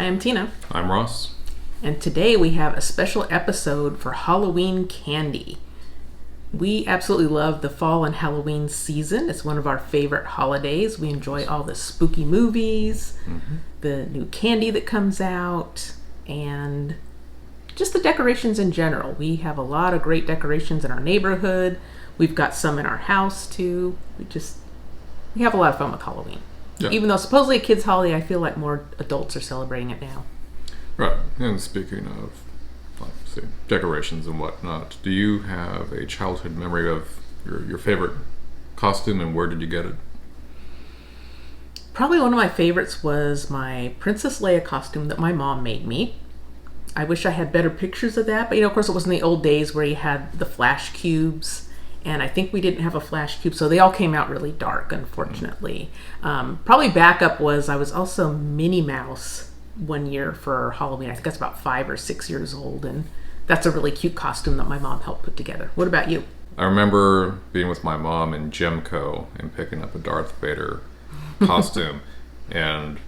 am Tina. I'm Ross. And today we have a special episode for Halloween candy. We absolutely love the fall and Halloween season. It's one of our favorite holidays. We enjoy all the spooky movies, the new candy that comes out, and just the decorations in general. We have a lot of great decorations in our neighborhood. We've got some in our house too. We have a lot of fun with Halloween. Yeah. Even though supposedly a kid's holiday, I feel like more adults are celebrating it now. Right. And speaking of, decorations and whatnot, do you have a childhood memory of your favorite costume, and where did you get it? Probably one of my favorites was my Princess Leia costume that my mom made me. I wish I had better pictures of that, but of course it was in the old days where you had the flash cubes. And I think we didn't have a flash cube, so they all came out really dark, unfortunately. Probably backup was I was also Minnie Mouse one year for Halloween. I think I was about 5 or 6 years old, and that's a really cute costume that my mom helped put together. What about you? I remember being with my mom in Gemco and picking up a Darth Vader costume. And,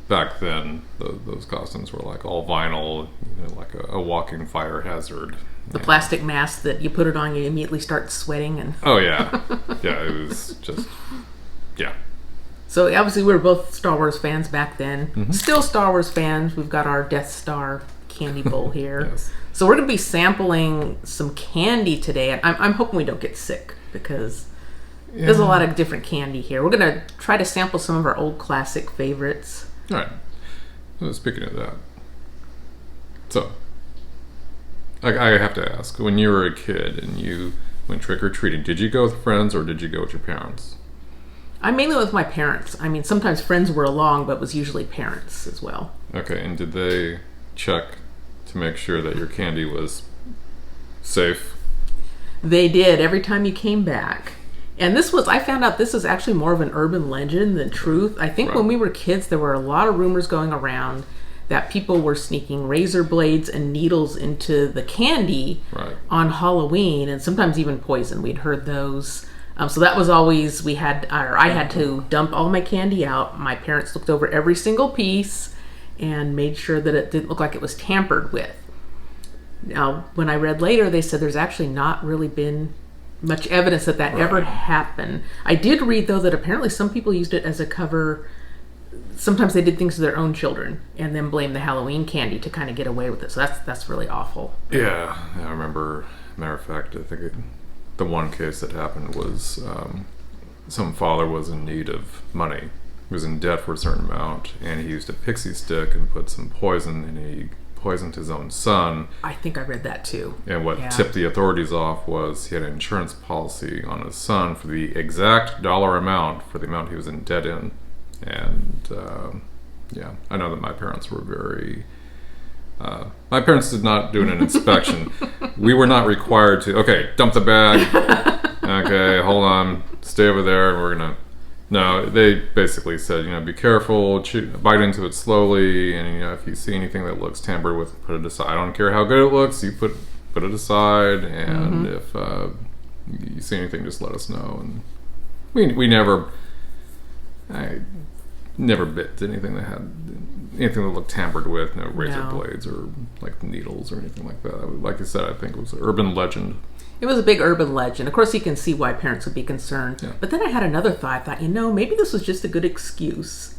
back then, those costumes were like all vinyl, like a walking fire hazard. The plastic mask that you put it on, you immediately start sweating. And oh, yeah. Yeah, it was just, yeah. So obviously we were both Star Wars fans back then. Still Star Wars fans. We've got our Death Star candy bowl here. Yes. So we're going to be sampling some candy today. I'm hoping we don't get sick because there's a lot of different candy here. We're going to try to sample some of our old classic favorites. All right. Well, speaking of that, so I have to ask, when you were a kid and you went trick-or-treating, did you go with friends or did you go with your parents? I mainly went with my parents. I mean, sometimes friends were along, but it was usually parents as well. Okay, and did they check to make sure that your candy was safe? They did every time you came back. And I found out this is actually more of an urban legend than truth. I think when we were kids, there were a lot of rumors going around that people were sneaking razor blades and needles into the candy on Halloween, and sometimes even poison. We'd heard those. So that was always, I had to dump all my candy out. My parents looked over every single piece and made sure that it didn't look like it was tampered with. Now, when I read later, they said there's actually not really been much evidence that ever happened. I did read, though, that apparently some people used it as a cover. Sometimes they did things to their own children and then blamed the Halloween candy to kind of get away with it. So that's really awful. Yeah, I remember. Matter of fact, I think the one case that happened was some father was in need of money. He was in debt for a certain amount, and he used a pixie stick and put some poison, and he poisoned his own son. I think I read that too. And what tipped the authorities off was he had an insurance policy on his son for the exact dollar amount for the amount he was in debt in. And I know that my parents were very... my parents did not do an inspection. We were not required to, dump the bag. Okay, hold on, stay over there. We're going to... No, they basically said, be careful, bite into it slowly, and, if you see anything that looks tampered with, put it aside. I don't care how good it looks, you put it aside, and if you see anything, just let us know. And we never... I never bit anything that looked tampered with, no razor blades or needles or anything like that. Like I said, I think it was an urban legend. It was a big urban legend. Of course, you can see why parents would be concerned. Yeah. But then I had another thought. I thought, maybe this was just a good excuse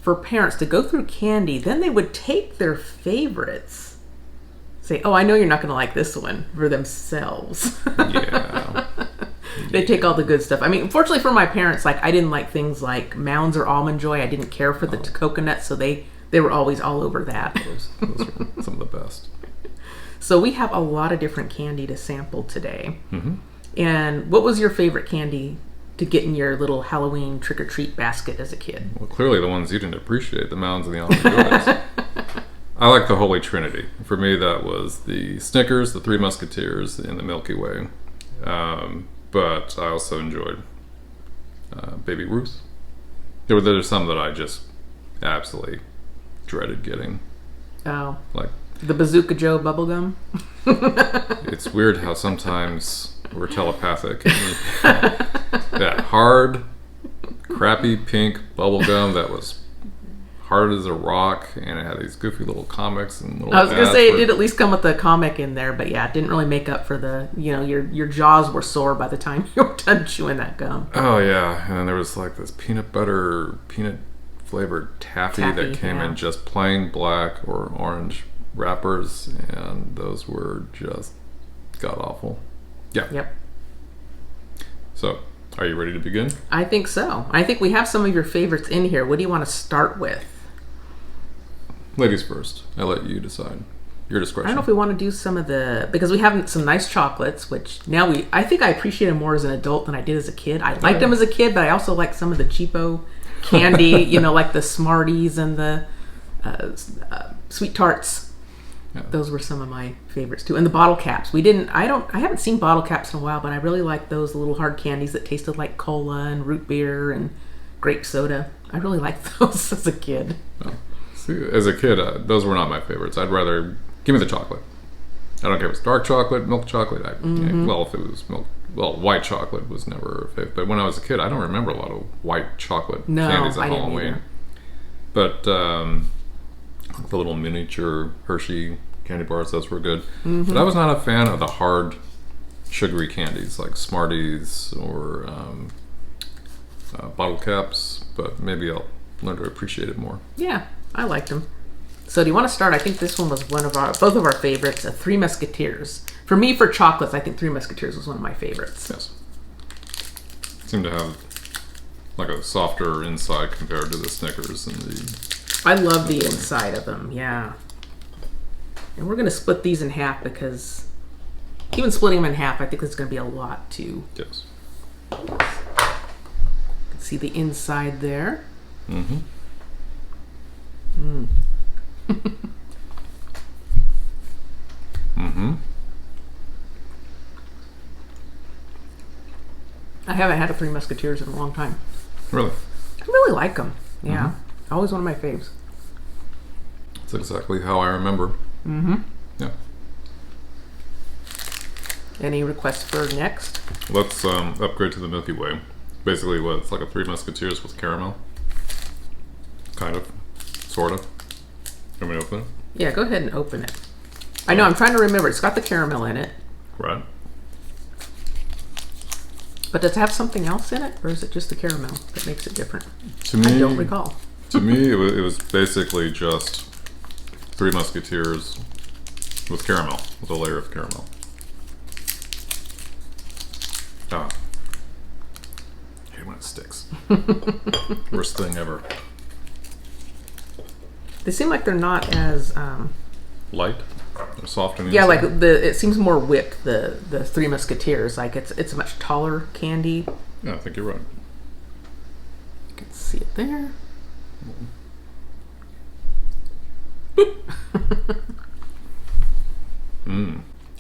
for parents to go through candy. Then they would take their favorites, say, I know you're not going to like this one, for themselves. Yeah. They take all the good stuff. I mean, unfortunately for my parents, I didn't like things like Mounds or Almond Joy. I didn't care for the coconut, so they were always all over that. Those were some of the best. So we have a lot of different candy to sample today. And what was your favorite candy to get in your little Halloween trick-or-treat basket as a kid? Well, clearly the ones you didn't appreciate, the Mounds and the Almond Joys. I like the Holy Trinity. For me, that was the Snickers, the Three Musketeers, and the Milky Way. But I also enjoyed Baby Ruth. There were some that I just absolutely dreaded getting. Oh. The Bazooka Joe bubblegum? It's weird how sometimes we're telepathic. That hard, crappy pink bubblegum that was hard as a rock, and it had these goofy little comics and little I was gonna ads say it with- did at least come with a comic in there, but yeah, it didn't really make up for the, your jaws were sore by the time you were done chewing that gum. Oh yeah, and then there was like this peanut flavored taffy that came yeah. in just plain black or orange wrappers, and those were just god awful. Yeah. Yep. So, are you ready to begin? I think so. I think we have some of your favorites in here. What do you want to start with? Ladies first. I let you decide. Your I discretion. don't know if we want to do some of because we have some nice chocolates, which now I think I appreciate them more as an adult than I did as a kid. I liked them as a kid, but I also like some of the cheapo candy, like the Smarties and the sweet Tarts. Yeah. Those were some of my favorites too. And the bottle caps. I haven't seen bottle caps in a while, but I really like those little hard candies that tasted like cola and root beer and grape soda. I really liked those as a kid. Oh. See, as a kid, those were not my favorites. I'd rather give me the chocolate. I don't care if it's dark chocolate, milk chocolate. Well, if it was milk, white chocolate was never a favorite. But when I was a kid, I don't remember a lot of white chocolate candies at I didn't Halloween. either. But the little miniature Hershey candy bars, those were good. But I was not a fan of the hard, sugary candies like Smarties or bottle caps. But maybe I'll learn to appreciate it more. Yeah, I liked them. So do you want to start? I think this one was both of our favorites, Three Musketeers. For me, for chocolates, I think Three Musketeers was one of my favorites. Yes. Seemed to have like a softer inside compared to the Snickers and the... I love the inside of them, yeah. And we're going to split these in half because even splitting them in half, I think there's going to be a lot too. Yes. You can see the inside there. Mm-hmm. Mm-hmm. I haven't had a Three Musketeers in a long time. Really? I really like them. Yeah. Always one of my faves. That's exactly how I remember. Mm-hmm. Yeah. Any requests for next? Let's upgrade to the Milky Way. Basically, what it's like a Three Musketeers with caramel. Kind of. Sort of. Can we open it? Yeah, go ahead and open it. I know, I'm trying to remember. It's got the caramel in it. Right. But does it have something else in it? Or is it just the caramel that makes it different? To me, I don't recall. To me, it was basically just Three Musketeers with caramel, with a layer of caramel. Ah. I hate when it sticks. Worst thing ever. They seem like they're not as... Light? Or soft and yeah, inside? like it seems more whipped, the Three Musketeers. Like it's a much taller candy. Yeah, I think you're right. You can see it there.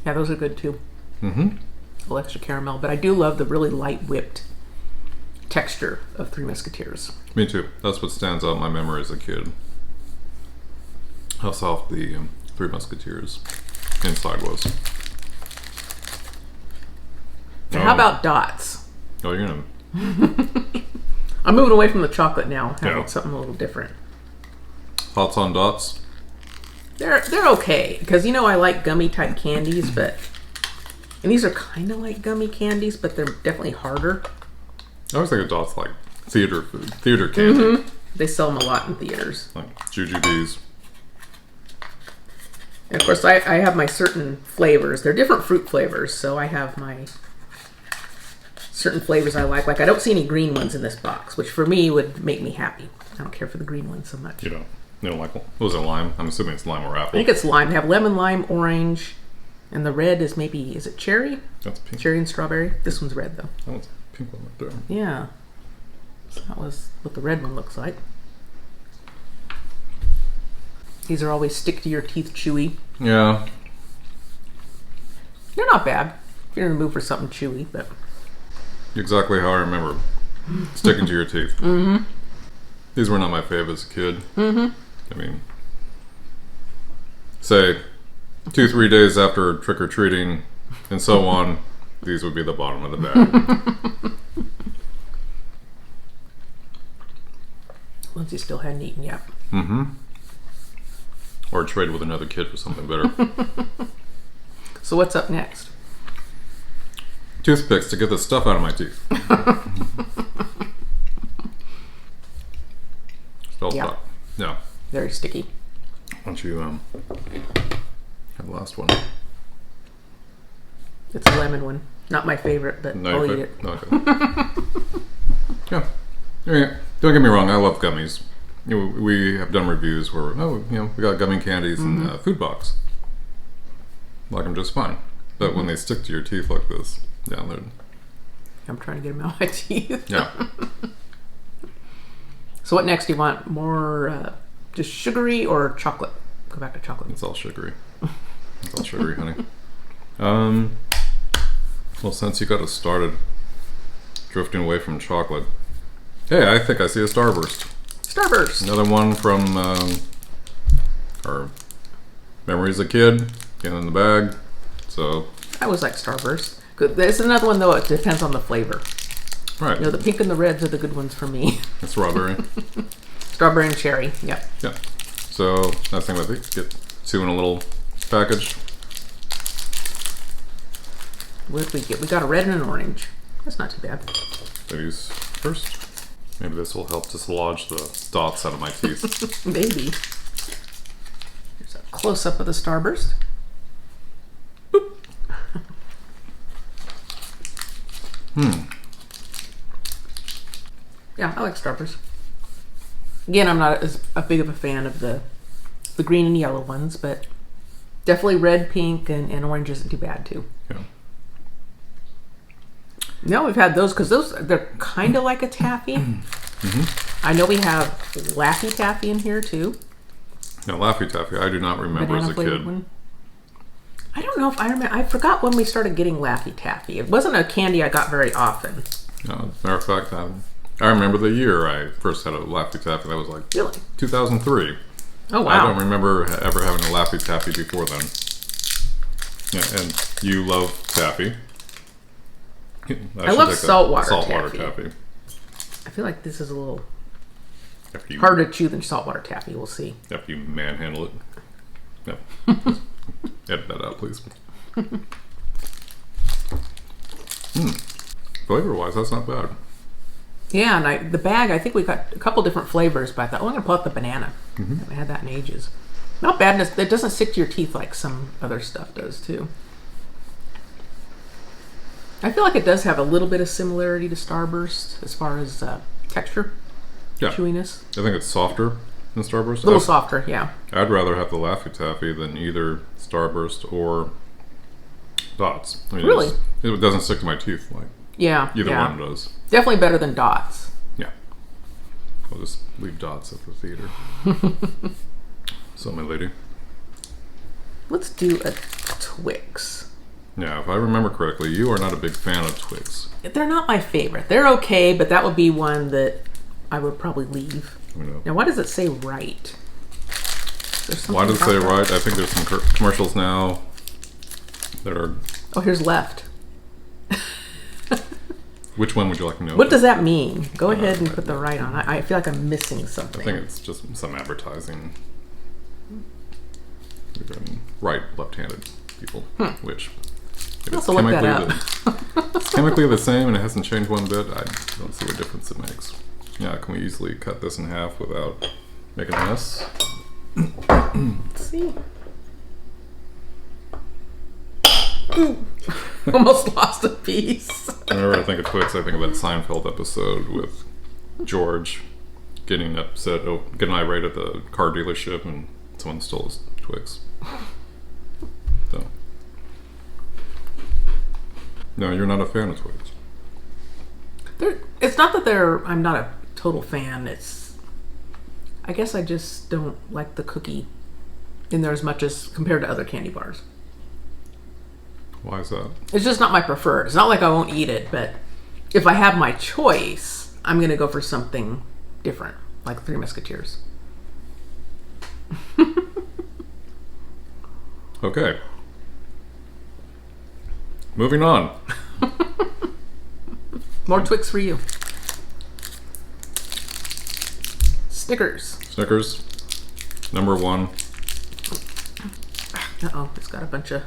Yeah, those are good too. Mm-hmm. A little extra caramel, but I do love the really light whipped texture of Three Musketeers. Me too. That's what stands out in my memory as a kid. How soft the Three Musketeers inside was. And how about dots? Oh, you're gonna... I'm moving away from the chocolate now. Having Yeah. something a little different. Thoughts on dots? They're okay because I like gummy type candies, and these are kind of like gummy candies, but they're definitely harder. I always think of dots like theater food, theater candy. They sell them a lot in theaters. Like jujubes. And of course, I have my certain flavors. They're different fruit flavors, so I have my certain flavors I like. Like I don't see any green ones in this box, which for me would make me happy. I don't care for the green ones so much. You don't like them? What was it, lime? I'm assuming it's lime or I apple. think it's lime. They have lemon, lime, orange, and the red is is it cherry? That's pink. Cherry and strawberry. This one's red though. That one's a pink one right there. Yeah. So that was what the red one looks like. These are always stick to your teeth chewy. Yeah. They're not bad if you're in the mood for something chewy, but Exactly how I remember. Sticking to your teeth. Mm-hmm. These were not my fave as a kid. Mm-hmm. I mean, say 2-3 days after trick-or-treating and so on, these would be the bottom of the bag. Lindsay still hadn't eaten yet. Mm-hmm. Or trade with another kid for something better. So what's up next? Toothpicks to get the stuff out of my teeth. Still Yeah. stuck. Yeah. Very sticky. Why don't you have the last one? It's a lemon one. Not my favorite, but No, I'll eat it. no, okay. Yeah. Don't get me wrong. I love gummies. You know, we have done reviews where we got gummy candies in a food box. Like them just fine. But when they stick to your teeth like this, yeah, they're... I'm trying to get them out of my teeth. Yeah. So what next? Do you want more just sugary or chocolate? Go back to chocolate. It's all sugary. It's all sugary, honey. Well, since you got us started drifting away from chocolate, hey, I think I see a Starburst. Starburst. Another one from our memories as a kid, getting in the bag. So I always like Starburst. Good. There's another one though. It depends on the flavor. right, You know, the pink and the reds are the good ones for me. it's strawberry. Strawberry and cherry. Yep. Yeah. So that's the thing with it. Get two in a little package. What did we get? We got a red and an orange. That's not too bad. These first. Maybe this will help dislodge the dots out of my teeth. Maybe. Here's a close up of the Starburst. Yeah, I like Starburst. Again, I'm not as big of a fan of the green and yellow ones, but definitely red, pink, and orange isn't too bad too. Yeah. No, we've had those because they're kind of like a taffy. I know we have Laffy Taffy in here too. Now, Laffy Taffy, I do not remember as a Banana-flavored kid. one. I don't know if I remember. I forgot when we started getting Laffy Taffy. It wasn't a candy I got very often. No, as a matter of fact, I remember the year I first had a Laffy Taffy. That was like Really? 2003. Oh wow! I don't remember ever having a Laffy Taffy before then. Yeah, and you love taffy. I love saltwater taffy. taffy. I feel like this is a little After you, harder to chew than saltwater taffy. We'll see. after you manhandle it. Yep. Edit that out, please. Flavor-wise, that's not bad. Yeah, and the bag, I think we got a couple different flavors, but I thought, I'm going to pull out the banana. I haven't had that in ages. Not bad. It doesn't stick to your teeth like some other stuff does, too. I feel like it does have a little bit of similarity to Starburst as far as texture, Yeah. chewiness. I think it's softer than Starburst. A little softer, yeah. I'd rather have the Laffy Taffy than either Starburst or Dots. I mean, Really? It doesn't stick to my teeth like Yeah. either yeah. one does. Definitely better than Dots. Yeah. I'll just leave Dots at the theater. So, my lady. Let's do a Twix. Yeah, if I remember correctly, you are not a big fan of Twix. They're not my favorite. They're okay, but that would be one that I would probably leave. I mean, Now, why does it say right? why does it say right? I think there's some commercials now that are... Oh, here's left. Which one would you like to know? What does that mean? Go ahead and put the right on. I feel like I'm missing something. I think it's just some advertising. Right, left-handed people, which... If it's Also look that it's chemically the same and it hasn't changed one bit, I don't see what difference it makes. Yeah, can we easily cut this in half without making a mess? Let's see. Almost lost a piece. Whenever I think of Twix, I think of that Seinfeld episode with George getting upset, getting irate at the car dealership and someone stole his Twix. So. No, you're not a fan of Twix. It's not that I'm not a total fan. I guess I just don't like the cookie in there as much as compared to other candy bars. Why is that? It's just not my preferred. It's not like I won't eat it, but if I have my choice, I'm going to go for something different, like Three Musketeers. Okay. Moving on. More Twix for you. Snickers. Snickers. Number 1. Uh-oh, it's got a bunch of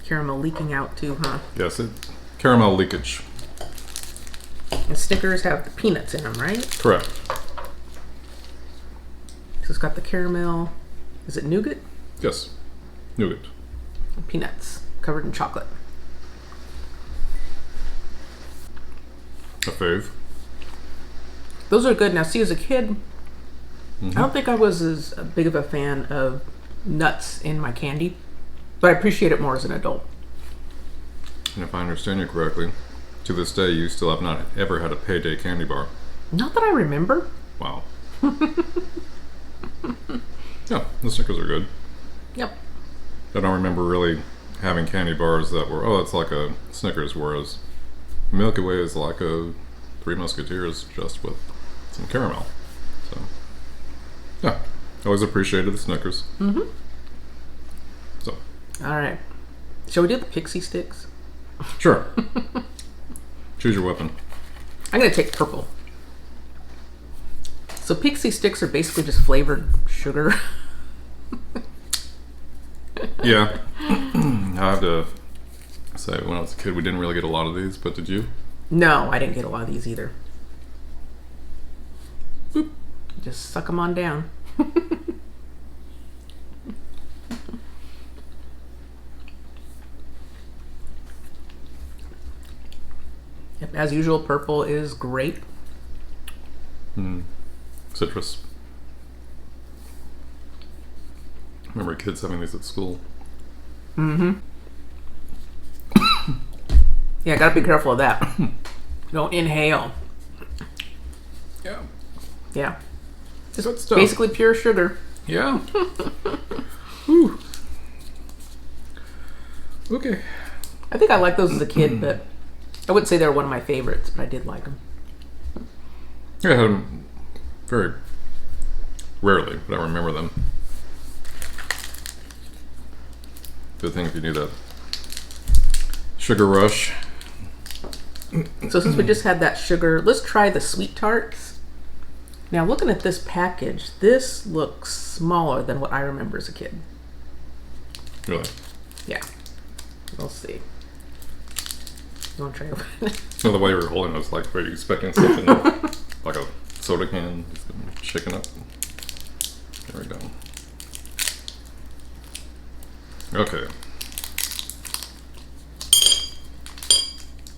caramel leaking out too, huh? Yes, caramel leakage. And Snickers have the peanuts in them, right? Correct. So it's got the caramel. Is it nougat? Yes. Nougat. And peanuts covered in chocolate. A fave. Those are good. Now, see, as a kid, I don't think I was as big of a fan of nuts in my candy, but I appreciate it more as an adult. And if I understand you correctly, to this day you still have not ever had a payday candy bar. Not that I remember. Wow. Yeah, the Snickers are good. Yep. I don't remember really having candy bars that were, oh, it's like a Snickers, whereas Milky Way is like a Three Musketeers just with some caramel. So, yeah, always appreciated the Snickers. Mm-hmm. So, All right. Shall we do the pixie sticks? sure. Choose your weapon. I'm going to take purple. So pixie sticks are basically just flavored sugar. Yeah. I have to say, when I was a kid, we didn't really get a lot of these, but did you? No, I didn't get a lot of these either. Boop. Just suck them on down. Yep, as usual, purple is great. Citrus. I remember kids having these at school. Mm-hmm. Yeah, gotta be careful of that. Don't inhale. Yeah. Yeah. Just Good stuff. basically pure sugar. Yeah. Whew. Okay. I think I liked those as a kid, but I wouldn't say they were one of my favorites, but I did like them. I had them very rarely, but I remember them. Good thing if you knew that sugar rush. So since we just had that sugar, let's try the sweet tarts. Now looking at this package, this looks smaller than what I remember as a kid. Really? Yeah. We'll see. You want to try it? So the way you were holding it was like, were you expecting something like a soda can shaken up? There we go. Okay.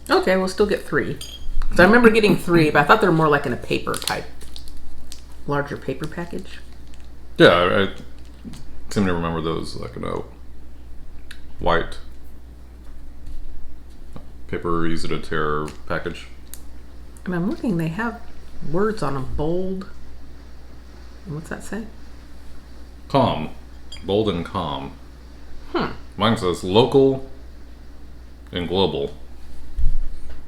Okay, we'll still get 3. So I remember getting 3, but I thought they were more like in a paper type, larger paper package. Yeah, I seem to remember those like in a white paper easy to tear package. And I'm looking, they have words on them, bold. And what's that say? Calm. Bold and calm. Mine says local and global.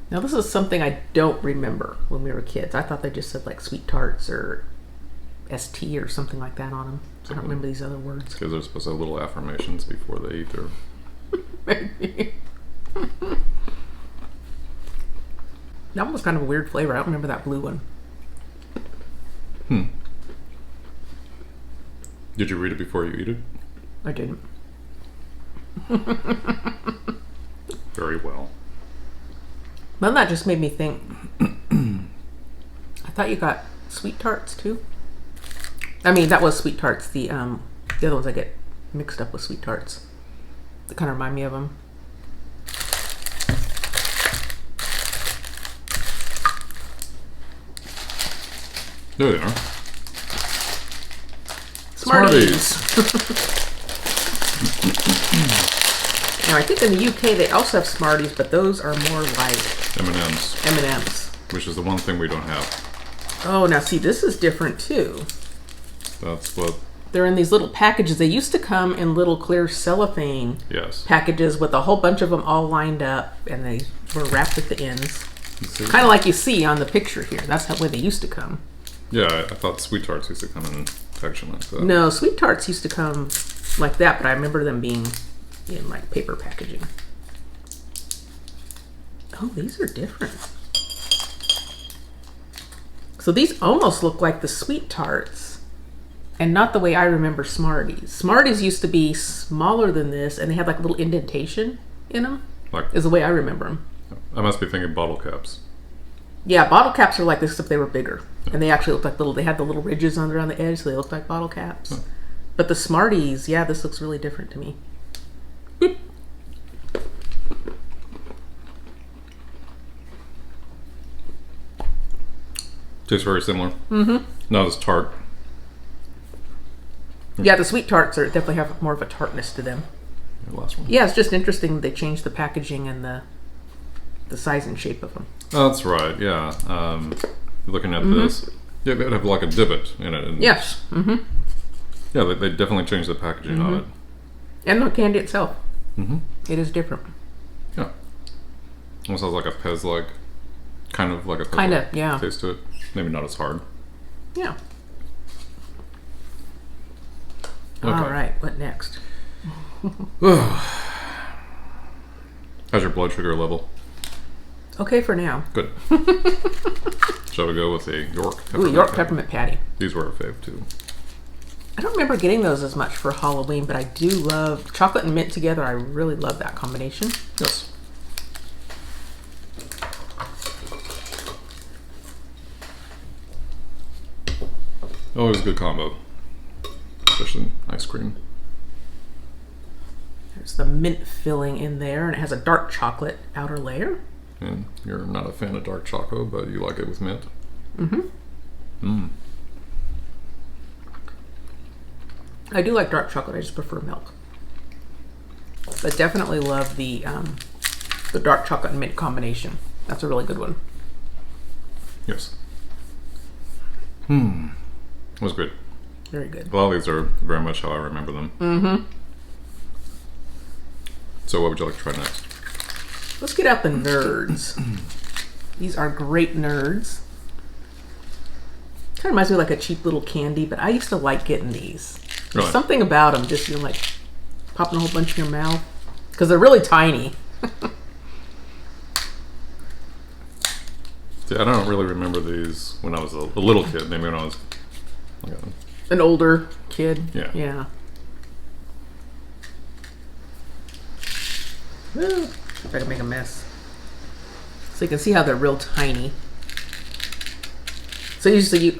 Now this is something I don't remember when we were kids. I thought they just said like sweet tarts or ST or something like that on them. I don't remember these other words. Because they're supposed to have little affirmations before they eat their... Maybe. That one was kind of a weird flavor. I don't remember that blue one. Did you read it before you eat it? I didn't. Very well. Well, that just made me think. I thought you got sweet tarts too. I mean, that was sweet tarts. The other ones I get mixed up with sweet tarts. They kind of remind me of them. There they are. Smarties. Now, I think in the UK they also have Smarties, but those are more like M&M's. M&M's. Which is the one thing we don't have. Oh, now see, this is different too. That's what... They're in these little packages. They used to come in little clear cellophane Yes. packages with a whole bunch of them all lined up, and they were wrapped at the ends. See? Kind of like you see on the picture here. That's how way they used to come. Yeah, I thought Sweet Tarts used to come in packaging like that. No, sweet tarts used to come like that, but I remember them being in like paper packaging. Oh, these are different. So these almost look like the sweet tarts, And not the way I remember Smarties. Smarties used to be smaller than this, and they had like a little indentation in them. Like, is the way I remember them. I must be thinking bottle caps. Yeah, bottle caps are like this if they were bigger. And they actually looked like they had the little ridges around the edge, so they looked like bottle caps. Huh. But the Smarties, yeah, this looks really different to me. Tastes very similar. Mm-hmm. Not as tart. Yeah, the sweet tarts definitely have more of a tartness to them. The last one. Yeah, it's just interesting they changed the packaging and the size and shape of them. Oh, that's right. Yeah. Looking at this, yeah, they would have like a divot in it. And Yes. Mm-hmm. yeah, they definitely changed the packaging on it. And the candy itself. Mm-hmm. It is different. Yeah. Almost has like a Pez-like, kind of like a Pez-like Kind of, yeah. taste to it. Maybe not as hard. Yeah. Okay. All right, what next? How's your blood sugar level? Okay for now. Good. Shall we go with a York Ooh, peppermint? York peppermint patty. These were a fave too. I don't remember getting those as much for Halloween, but I do love chocolate and mint together. I really love that combination. Yes. Always a good combo, especially in ice cream. There's the mint filling in there, and it has a dark chocolate outer layer. And you're not a fan of dark chocolate, but you like it with mint. I do like dark chocolate. I just prefer milk. But definitely love the dark chocolate and mint combination. That's a really good one. Yes. It was good. Very good. A lot of these are very much how I remember them. So what would you like to try next? Let's get out the nerds. These are great nerds. Kind of reminds me of like a cheap little candy, but I used to like getting these. There's Really? something about them, just like popping a whole bunch in your mouth. Because they're really tiny. See, I don't really remember these when I was a little kid. Maybe when I was like An older kid. Yeah. Yeah. Woo. If I can make a mess. So you can see how they're real tiny. So I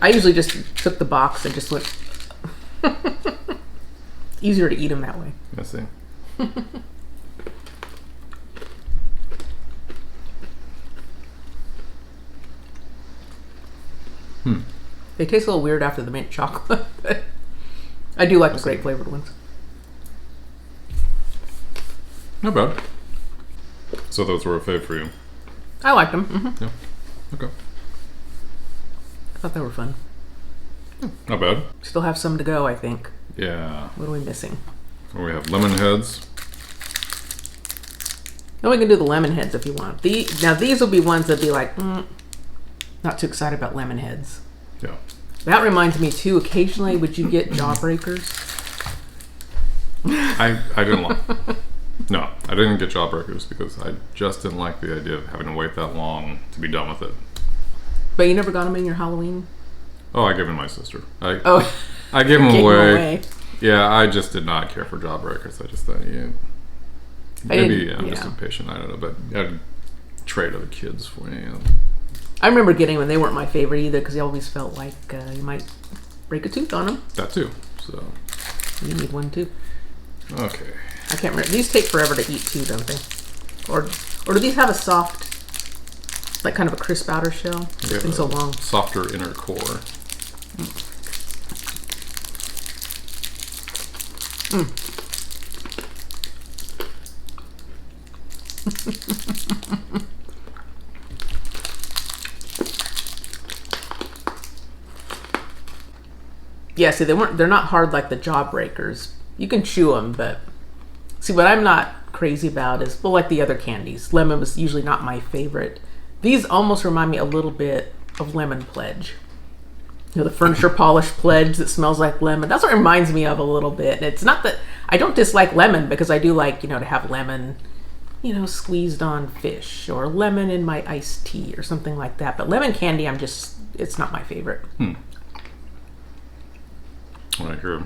usually just took the box and just went. Easier to eat them that way. I see. They taste a little weird after the mint chocolate. But I do like the grape flavored ones. Not bad. So those were a fave for you? I liked them. Yeah. Okay. I thought they were fun. Not bad. Still have some to go, I think. Yeah. What are we missing? And we have lemon heads. Then we can do the lemon heads if you want. Now these will be ones that be like, not too excited about lemon heads. Yeah. That reminds me too, occasionally would you get jawbreakers? I didn't like. No, I didn't get jawbreakers because I just didn't like the idea of having to wait that long to be done with it. But you never got them in your Halloween? Oh, I gave them to my sister. I Gave gave them them away. away. Yeah, I just did not care for jawbreakers. I just thought, maybe I'm just impatient. I don't know, but I'd trade other kids for you. I remember getting them and they weren't my favorite either because I always felt like you might break a tooth on them. That too. So You need one too. okay. I can't remember. These take forever to eat too, don't they? Or do these have a soft, like kind of a crisp outer shell? It's been so long. Softer inner core. Yeah, see, they're not hard like the jawbreakers. You can chew them, but see, what I'm not crazy about is, well, like the other candies. Lemon was usually not my favorite. These almost remind me a little bit of Lemon Pledge. You know, the furniture polish pledge that smells like lemon. That's what it reminds me of a little bit. And it's not that I don't dislike lemon because I do like, to have lemon, squeezed on fish or lemon in my iced tea or something like that. But lemon candy, it's not my favorite. When I hear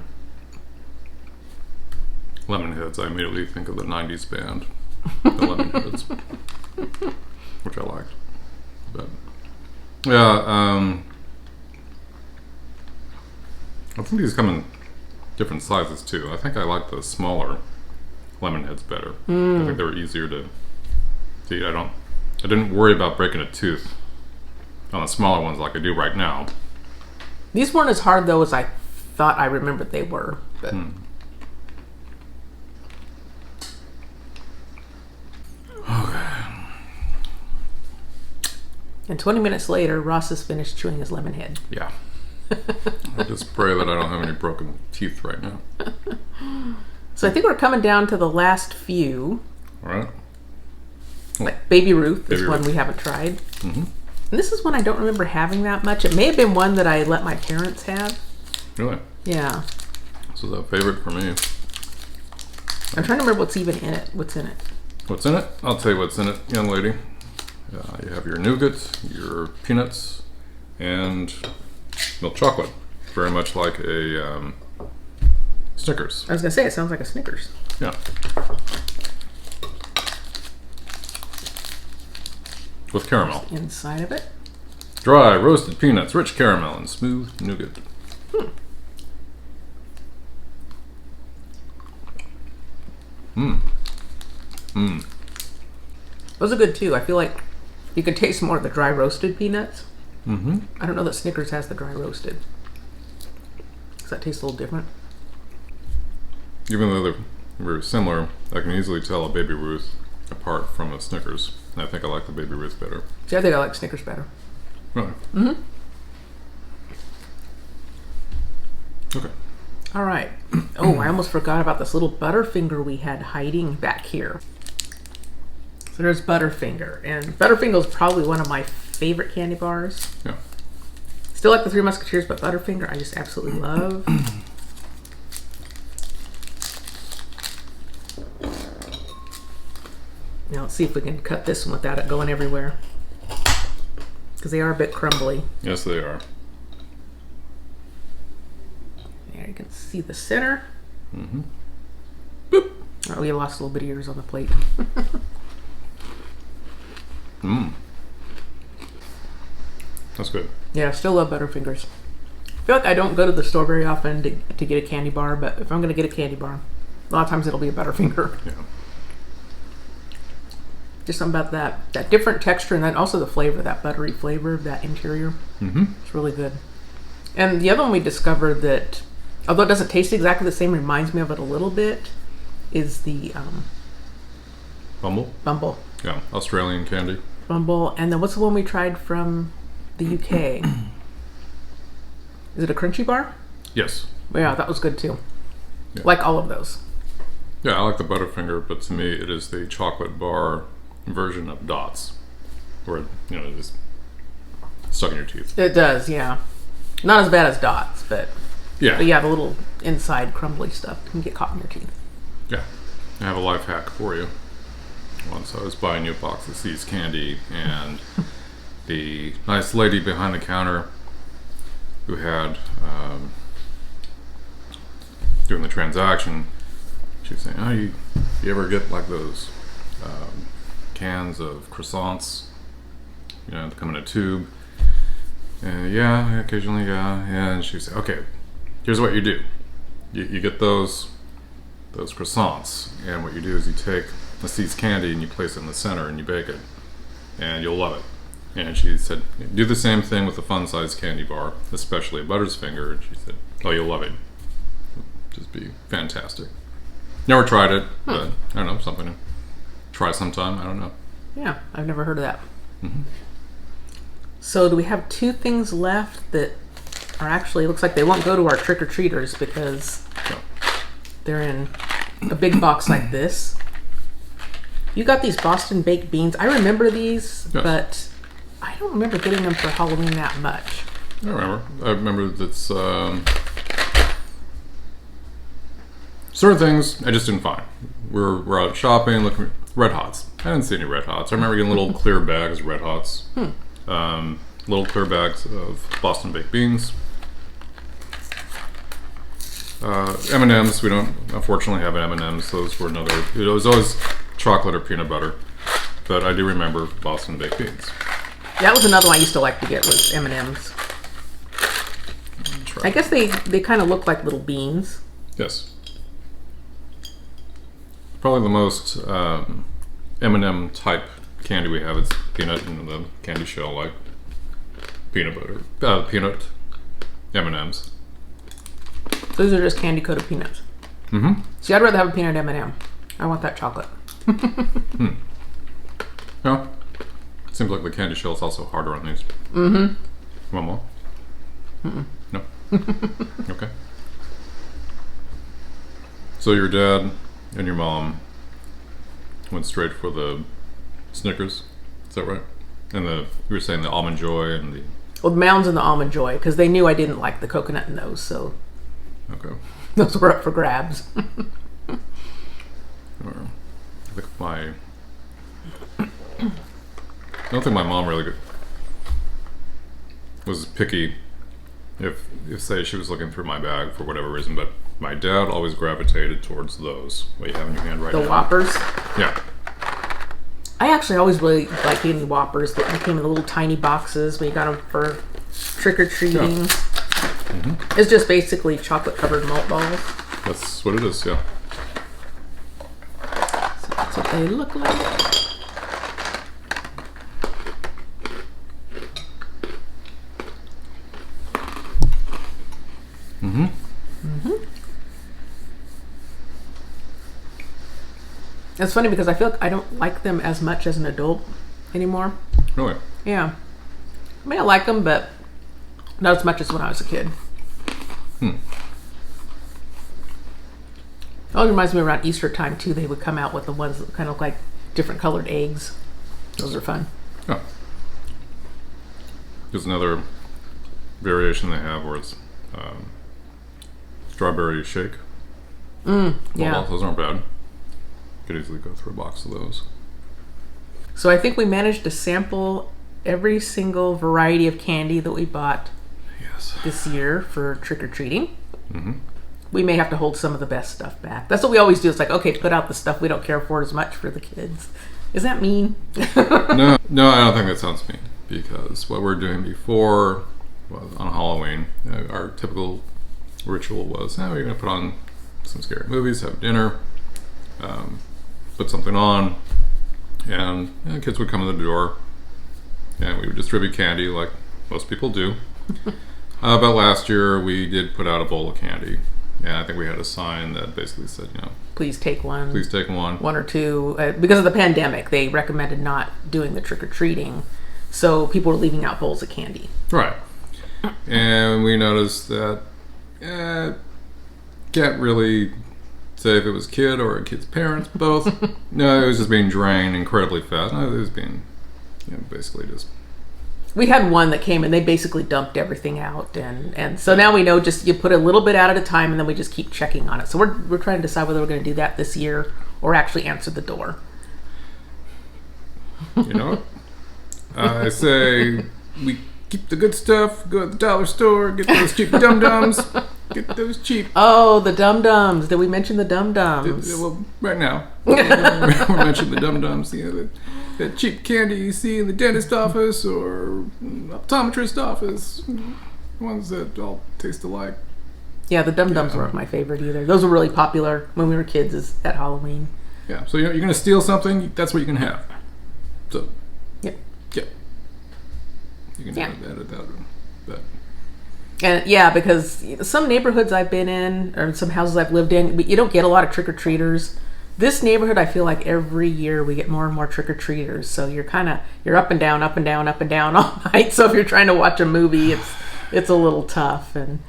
Lemonheads, I immediately think of the 90s band, the Lemonheads, which I liked. But yeah, I think these come in different sizes too. I think I like the smaller Lemonheads better. I think they were easier to eat. I didn't worry about breaking a tooth on the smaller ones like I do right now. These weren't as hard though as I thought I remembered they were. But. And 20 minutes later, Ross has finished chewing his lemon head. Yeah. I just pray that I don't have any broken teeth right now. So I think we're coming down to the last few. All right. Like Baby Ruth is one Ruth. we haven't tried. And this is one I don't remember having that much. It may have been one that I let my parents have. Really? Yeah. This is a favorite for me. I'm trying to remember what's even in it. What's in it? What's in it? I'll tell you what's in it, young lady. You have your nougat, your peanuts, and milk chocolate. Very much like a Snickers. I was going to say, it sounds like a Snickers. Yeah. With caramel. Inside of it. Dry roasted peanuts, rich caramel, and smooth nougat. Those are good too. I feel like you can taste more of the dry roasted peanuts. I don't know that Snickers has the dry roasted. Does that taste a little different? Even though they're very similar, I can easily tell a Baby Ruth apart from a Snickers. And I think I like the Baby Ruth better. See, I think I like Snickers better. Really? Okay. All right. Oh, I almost forgot about this little Butterfinger we had hiding back here. So there's Butterfinger. And Butterfinger is probably one of my favorite candy bars. Yeah. Still like the Three Musketeers, but Butterfinger I just absolutely love. Now let's see if we can cut this one without it going everywhere. Because they are a bit crumbly. Yes, they are. There, you can see the center. Boop. Oh, we lost a little bit of yours on the plate. That's good. Yeah, I still love Butterfingers. I feel like I don't go to the store very often to get a candy bar, but if I'm going to get a candy bar, a lot of times it'll be a Butterfinger. Yeah. Just something about that different texture, and then also the flavor, that buttery flavor of that interior. It's really good. And the other one we discovered that, although it doesn't taste exactly the same, reminds me of it a little bit, is the Bumble. Yeah, Australian candy. Bumble. And then what's the one we tried from the UK? Is it a crunchy bar? Yes. Yeah, that was good too. Yeah. Like all of those. Yeah, I like the Butterfinger, but to me it is the chocolate bar version of Dots. Where, it just stuck in your teeth. It does, yeah. Not as bad as Dots, but Yeah. yeah, the little inside crumbly stuff can get caught in your teeth. Yeah. I have a life hack for you. Once I was buying you a box of See's candy, and the nice lady behind the counter who had doing the transaction, she was saying, "Oh, you ever get like those cans of croissants? They come in a tube." And yeah, occasionally, yeah. And she said, "Okay, here's what you do. You get those croissants, and what you do is you take the See's candy and you place it in the center and you bake it, and you'll love it." And she said, "Do the same thing with a fun-sized candy bar, especially a Butterfinger." And she said, "Oh, you'll love it. Just be fantastic." Never tried it, but I don't know, something to try sometime. I don't know. Yeah, I've never heard of that. So do we have two things left that are actually, looks like they won't go to our trick-or-treaters because they're in a big box like this. You got these Boston baked beans. I remember these, Yes. but I don't remember getting them for Halloween that much. I remember that certain things I just didn't find. We're out shopping, looking for Red Hots. I didn't see any Red Hots. I remember getting little clear bags of Red Hots. Little clear bags of Boston baked beans. M&Ms. We don't unfortunately have M&Ms. Those were another. It was always chocolate or peanut butter. But I do remember Boston baked beans. That was another one I used to like to get was M&Ms. I guess they kind of look like little beans. Yes. Probably the most M&M type candy we have is peanut and the candy shell, like peanut butter, peanut M&Ms. Those are just candy coated peanuts. Mm-hmm. See, I'd rather have a peanut M&M. I want that chocolate. Yeah. Seems like the candy shell is also harder on these. Mm-hmm. Want more? Mm-mm. No. Okay. So your dad and your mom went straight for the Snickers. Is that right? And you were saying the Almond Joy and the... Well, the Mounds and the Almond Joy, because they knew I didn't like the coconut in those, so... Okay. Those were up for grabs. I think I don't think my mom really was picky if say she was looking through my bag for whatever reason, but my dad always gravitated towards those. What you have in your hand right now. The Whoppers? Yeah. I actually always really liked eating the Whoppers that came in the little tiny boxes. We got them for trick-or-treating. Yeah. Mm-hmm. It's just basically chocolate-covered malt balls. That's what it is, yeah. So that's what they look like. Mm-hmm. Mm-hmm. It's funny because I feel like I don't like them as much as an adult anymore. Really? Yeah. I mean, I like them, but not as much as when I was a kid. Hmm. It always reminds me around Easter time, too. They would come out with the ones that kind of look like different colored eggs. Those are fun. Oh. There's another variation they have where it's strawberry shake. Yeah. Those aren't bad. Could easily go through a box of those. So I think we managed to sample every single variety of candy that we bought this year for trick-or-treating. Mm-hmm. We may have to hold some of the best stuff back. That's what we always do. It's like, okay, put out the stuff we don't care for as much for the kids. Is that mean? No, I don't think that sounds mean. Because what we're doing before was on Halloween, our typical ritual was, we're going to put on some scary movies, have dinner, put something on, and kids would come in the door, and we would distribute candy like most people do. But last year we did put out a bowl of candy, and I think we had a sign that basically said, please take one. Please take one. One or two. Because of the pandemic, they recommended not doing the trick-or-treating, so people were leaving out bowls of candy. Right. And we noticed that can't really say if it was kid or a kid's parents, both. No, it was just being drained incredibly fast. No, it was being basically just... We had one that came and they basically dumped everything out, and so now we know just you put a little bit out at a time and then we just keep checking on it. So we're trying to decide whether we're going to do that this year or actually answer the door. You know what? I say we keep the good stuff, go to the dollar store, get those cheap dum-dums, get those cheap... Oh, the dum-dums. Did we mention the dum-dums? Well, right now. We're mentioning the dum-dums, the cheap candy you see in the dentist office or optometrist office, ones that all taste alike. Yeah, the dum-dums weren't my favorite either. Those were really popular when we were kids at Halloween. Yeah, so you're going to steal something, that's what you can have. So, yep. Yeah. You can edit that. But. And because some neighborhoods I've been in, or some houses I've lived in, you don't get a lot of trick-or-treaters. This neighborhood, I feel like every year we get more and more trick-or-treaters. So you're up and down, up and down, up and down all night. So if you're trying to watch a movie, it's a little tough. And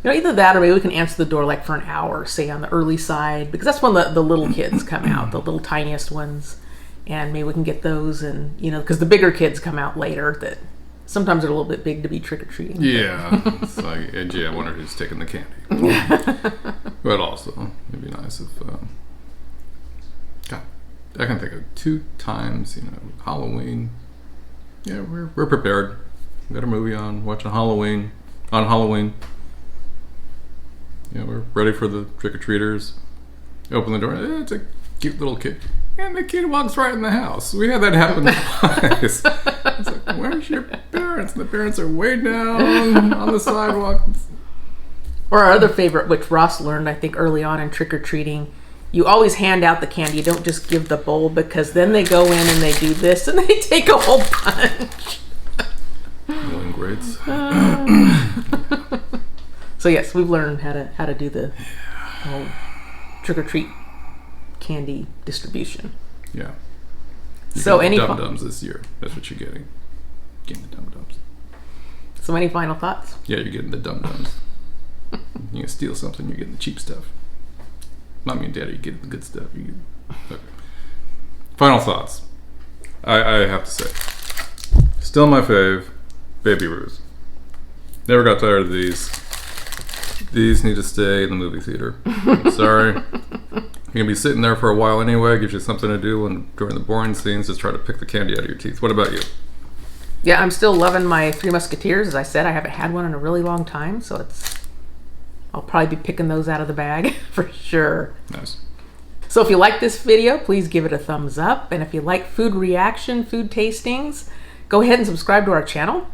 either that or maybe we can answer the door like for an hour, say on the early side, because that's when the little kids come out, the little tiniest ones, and maybe we can get those. And because the bigger kids come out later, that sometimes they're a little bit big to be trick-or-treating. Yeah, it's like, I wonder who's taking the candy. But also, it'd be nice if. God, I can think of 2 times, Halloween. Yeah, we're prepared. We got a movie on, watching Halloween. On Halloween. we're ready for the trick-or-treaters. Open the door. It's a cute little kid. And the kid walks right in the house. We had that happen twice. It's like, where's your parents? And the parents are way down on the sidewalk. Or our other favorite, which Ross learned, I think, early on in trick-or-treating, you always hand out the candy. You don't just give the bowl, because then they go in and they do this and they take a whole bunch. Going grades. So yes, we've learned how to do the whole trick-or-treat candy distribution. Yeah. So any Dum-Dums this year. That's what you're getting. Getting the Dum-Dums. So any final thoughts? Yeah, you're getting the Dum-Dums. You can steal something, you're getting the cheap stuff. Mommy and Daddy, you're getting the good stuff. Okay. Final thoughts. I have to say, still my fave, Baby Ruths. Never got tired of these. These need to stay in the movie theater. Sorry. You're going to be sitting there for a while anyway. Gives you something to do, and during the boring scenes, just try to pick the candy out of your teeth. What about you? Yeah, I'm still loving my Three Musketeers. As I said, I haven't had one in a really long time, so I'll probably be picking those out of the bag for sure. Nice. So if you like this video, please give it a thumbs up. And if you like food reaction, food tastings, go ahead and subscribe to our channel.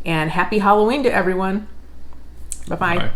And happy Halloween to everyone. Bye-bye. Bye.